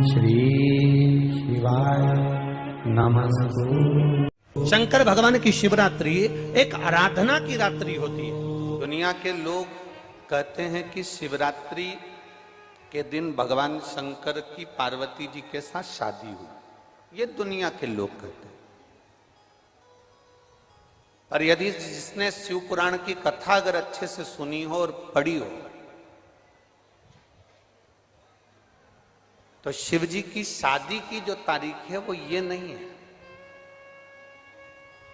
श्री शिवाय नमस्तु। शंकर भगवान की शिवरात्रि एक आराधना की रात्रि होती है। दुनिया के लोग कहते हैं कि शिवरात्रि के दिन भगवान शंकर की पार्वती जी के साथ शादी हुई, ये दुनिया के लोग कहते हैं। पर यदि जिसने शिव पुराण की कथा अगर अच्छे से सुनी हो और पढ़ी हो तो शिव जी की शादी की जो तारीख है वो ये नहीं है।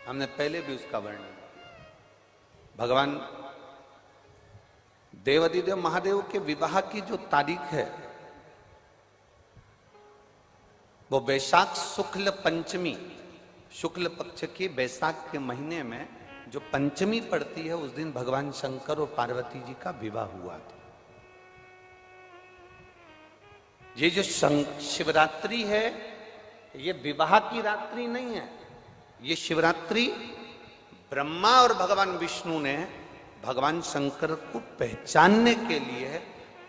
हमने पहले भी उसका वर्णन किया। भगवान देवाधिदेव महादेव के विवाह की जो तारीख है वो वैशाख शुक्ल पंचमी, शुक्ल पक्ष की वैशाख के महीने में जो पंचमी पड़ती है उस दिन भगवान शंकर और पार्वती जी का विवाह हुआ था। ये जो शिवरात्रि है ये विवाह की रात्रि नहीं है। ये शिवरात्रि ब्रह्मा और भगवान विष्णु ने भगवान शंकर को पहचानने के लिए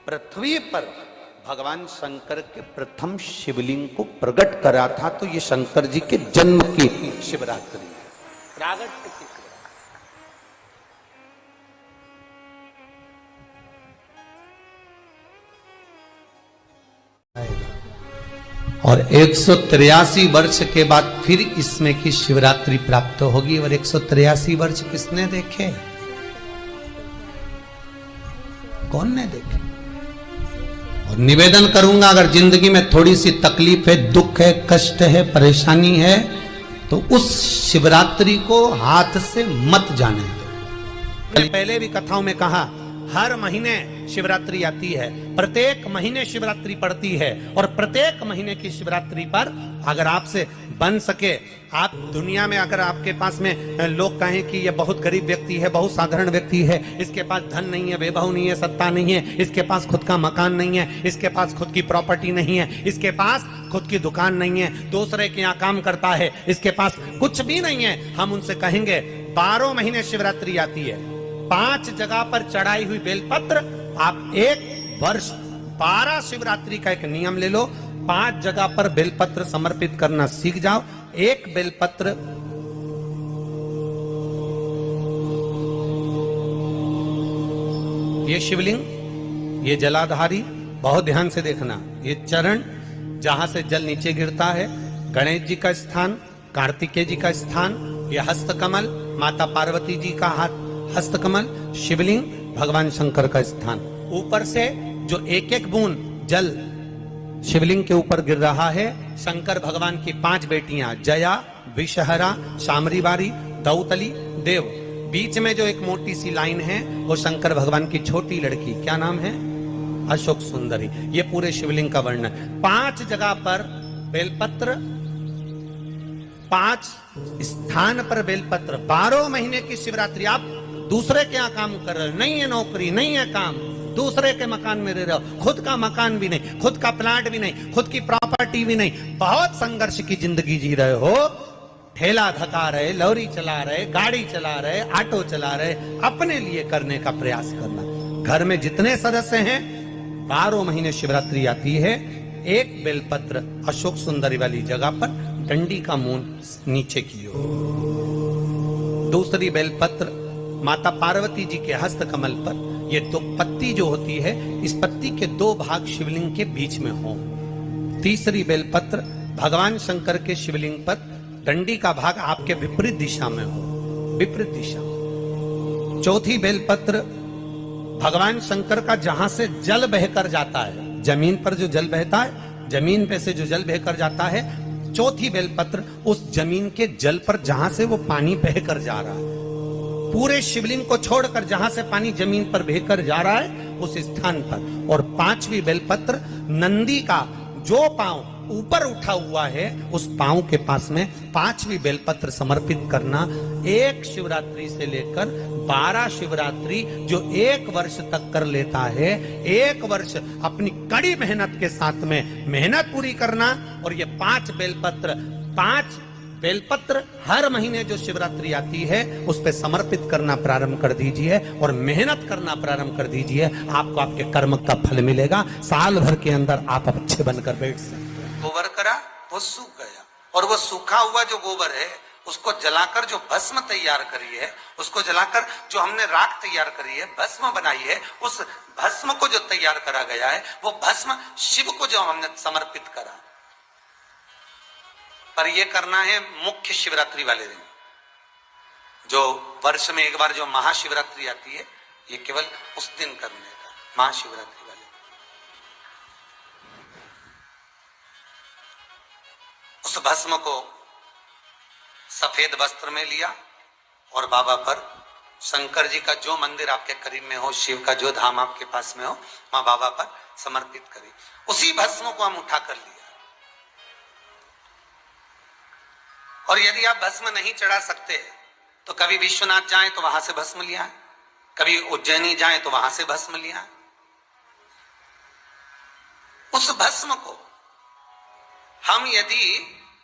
पृथ्वी पर भगवान शंकर के प्रथम शिवलिंग को प्रकट करा था। तो ये शंकर जी के जन्म की शिवरात्रि है, प्रागट्य की शिवरात्रि। और 183 वर्ष के बाद फिर इसमें की शिवरात्रि प्राप्त होगी। और 183 वर्ष किसने देखे? कौन ने देखे? और निवेदन करूंगा, अगर जिंदगी में थोड़ी सी तकलीफ है, दुख है, कष्ट है, परेशानी है तो उस शिवरात्रि को हाथ से मत जाने दो। मैंने पहले भी कथाओं में कहा, हर महीने शिवरात्रि आती है, प्रत्येक महीने शिवरात्रि पड़ती है। और प्रत्येक महीने की शिवरात्रि पर अगर आपसे बन सके, आप दुनिया में अगर आपके पास में लोग कहें कि ये बहुत गरीब व्यक्ति है, बहुत साधारण व्यक्ति है, इसके पास धन नहीं है, वैभव नहीं है, सत्ता नहीं है, इसके पास खुद का मकान नहीं है, इसके पास खुद की प्रॉपर्टी नहीं है, इसके पास खुद की दुकान नहीं है, दूसरे के यहाँ काम करता है, इसके पास कुछ भी नहीं है, हम उनसे कहेंगे 12 महीने शिवरात्रि आती है, 5 जगह पर चढ़ाई हुई बेलपत्र, आप एक वर्ष 12 शिवरात्रि का एक नियम ले लो, 5 जगह पर बेलपत्र समर्पित करना सीख जाओ। एक बेलपत्र ये शिवलिंग, ये जलाधारी, बहुत ध्यान से देखना, ये चरण जहां से जल नीचे गिरता है, गणेश जी का स्थान, कार्तिकेय जी का स्थान, ये हस्तकमल, माता पार्वती जी का हाथ हस्तकमल, शिवलिंग, भगवान शंकर का स्थान। ऊपर से जो एक एक बूंद जल शिवलिंग के ऊपर गिर रहा है, शंकर भगवान की 5 बेटियां जया, विषहरा, शामरीबारी, दौतली, देव। बीच में जो एक मोटी सी लाइन है वो शंकर भगवान की छोटी लड़की, क्या नाम है? अशोक सुंदरी। ये पूरे शिवलिंग का वर्णन। 5 जगह पर बेलपत्र, 5 स्थान पर बेलपत्र। 12 महीने की शिवरात्रि। आप दूसरे के यहाँ काम कर रहे हो, नहीं है नौकरी, नहीं है काम, दूसरे के मकान में रह रहे हो, खुद का मकान भी नहीं, खुद का प्लाट भी नहीं, खुद की प्रॉपर्टी भी नहीं, बहुत संघर्ष की जिंदगी जी रहे हो, ठेला धका रहे, लॉरी चला रहे, गाड़ी चला रहे, ऑटो चला रहे, अपने लिए करने का प्रयास करना। घर में जितने सदस्य हैं, 12 महीने शिवरात्रि आती है, एक बेलपत्र अशोक सुंदरी वाली जगह पर डंडी का मुंह नीचे की ओर, दूसरी बेलपत्र माता पार्वती जी के हस्त कमल पर। ये 2 पत्ती जो होती है, इस पत्ती के 2 भाग शिवलिंग के बीच में हो। तीसरी बेलपत्र भगवान शंकर के शिवलिंग पर, डंडी का भाग आपके विपरीत दिशा में हो, विपरीत दिशा। चौथी बेलपत्र भगवान शंकर का जहां से जल बहकर जाता है, जमीन पर जो जल बहता है, जमीन पे से जो जल बहकर जाता है, चौथी बेलपत्र उस जमीन के जल पर जहां से वो पानी बहकर जा रहा है, पूरे शिवलिंग को छोड़कर जहां से पानी जमीन पर बहकर जा रहा है उस स्थान पर। और 5वीं बेलपत्र नंदी का जो पांव ऊपर उठा हुआ है उस पांव के पास में 5वीं बेलपत्र समर्पित करना। एक शिवरात्रि से लेकर 12 शिवरात्रि जो 1 वर्ष तक कर लेता है, 1 वर्ष अपनी कड़ी मेहनत के साथ में मेहनत पूरी करना। और ये 5 बेलपत्र हर महीने जो शिवरात्रि आती है उस पे समर्पित करना प्रारंभ कर दीजिए और मेहनत करना प्रारंभ कर दीजिए। आपको आपके कर्म का फल मिलेगा। साल भर के अंदर आप अच्छे बनकर बैठ सकते हैं। गोबर करा, वो सूख गया, और वो सूखा हुआ जो गोबर है उसको जलाकर जो भस्म तैयार करी है, उसको जलाकर जो हमने राख तैयार करी है, भस्म बनाई है, उस भस्म को जो तैयार करा गया है, वो भस्म शिव को जो हमने समर्पित करा। पर ये करना है मुख्य शिवरात्रि वाले दिन, जो वर्ष में एक बार जो महाशिवरात्रि आती है, ये केवल उस दिन करने का, महाशिवरात्रि वाले। उस भस्म को सफेद वस्त्र में लिया और बाबा पर, शंकर जी का जो मंदिर आपके करीब में हो, शिव का जो धाम आपके पास में हो, वहां बाबा पर समर्पित करी। उसी भस्म को हम उठा कर लिया। और यदि आप भस्म नहीं चढ़ा सकते तो कभी विश्वनाथ जाएं तो वहां से भस्म लिया, कभी उज्जैनी जाएं तो वहां से भस्म लिया। उस भस्म को हम यदि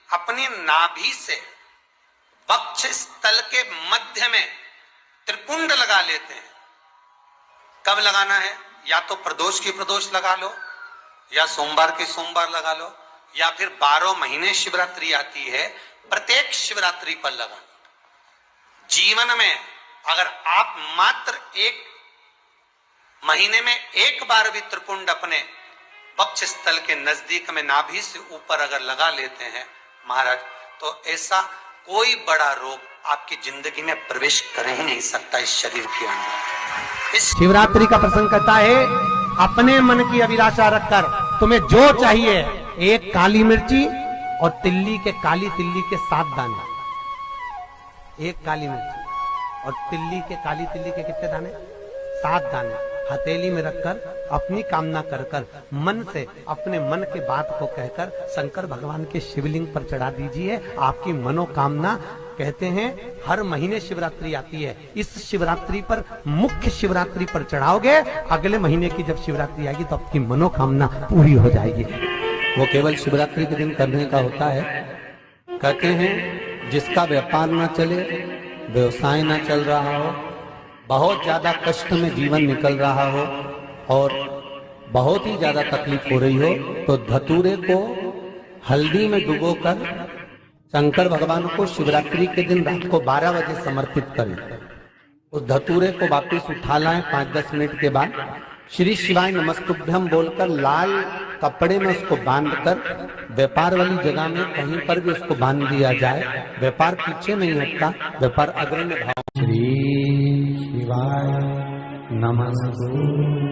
अपनी नाभि से वक्ष स्थल के मध्य में त्रिपुंड लगा लेते हैं, कब लगाना है? या तो प्रदोष की प्रदोष लगा लो, या सोमवार की सोमवार लगा लो, या फिर 12 महीने शिवरात्रि आती है, प्रत्येक शिवरात्रि पर लगा। जीवन में अगर आप मात्र एक महीने में एक बार भी त्रिपुंड अपने वक्ष स्थल के नजदीक में नाभि से ऊपर अगर लगा लेते हैं महाराज, तो ऐसा कोई बड़ा रोग आपकी जिंदगी में प्रवेश कर ही नहीं सकता इस शरीर के अंदर। इस शिवरात्रि का प्रसंग कहता है, अपने मन की अभिलाषा रखकर तुम्हें जो चाहिए, एक काली मिर्ची और काली तिल्ली के 7 दाने, एक काली मिर्ची और काली तिल्ली के कितने दाने? 7 दाने हथेली में रखकर अपनी कामना कर कर मन से अपने मन के बात को कहकर शंकर भगवान के शिवलिंग पर चढ़ा दीजिए। आपकी मनोकामना, कहते हैं हर महीने शिवरात्रि आती है, इस शिवरात्रि पर, मुख्य शिवरात्रि पर चढ़ाओगे, अगले महीने की जब शिवरात्रि आएगी तो आपकी मनोकामना पूरी हो जाएगी। वो केवल शिवरात्रि के दिन करने का होता है। कहते हैं जिसका व्यापार ना चले, व्यवसाय ना चल रहा हो, बहुत ज्यादा कष्ट में जीवन निकल रहा हो और बहुत ही ज्यादा तकलीफ हो रही हो, तो धतूरे को हल्दी में डुबोकर शंकर भगवान को शिवरात्रि के दिन रात को 12 बजे समर्पित करें। उस धतूरे को वापस उठा लाएं 5-10 मिनट के बाद, श्री शिवाय नमस्तुभ्यम बोलकर लाल कपड़े में उसको बांधकर व्यापार वाली जगह में कहीं पर भी उसको बांध दिया जाए। व्यापार पीछे नहीं हटता, व्यापार अग्र में भाव। श्री शिवाय नमः।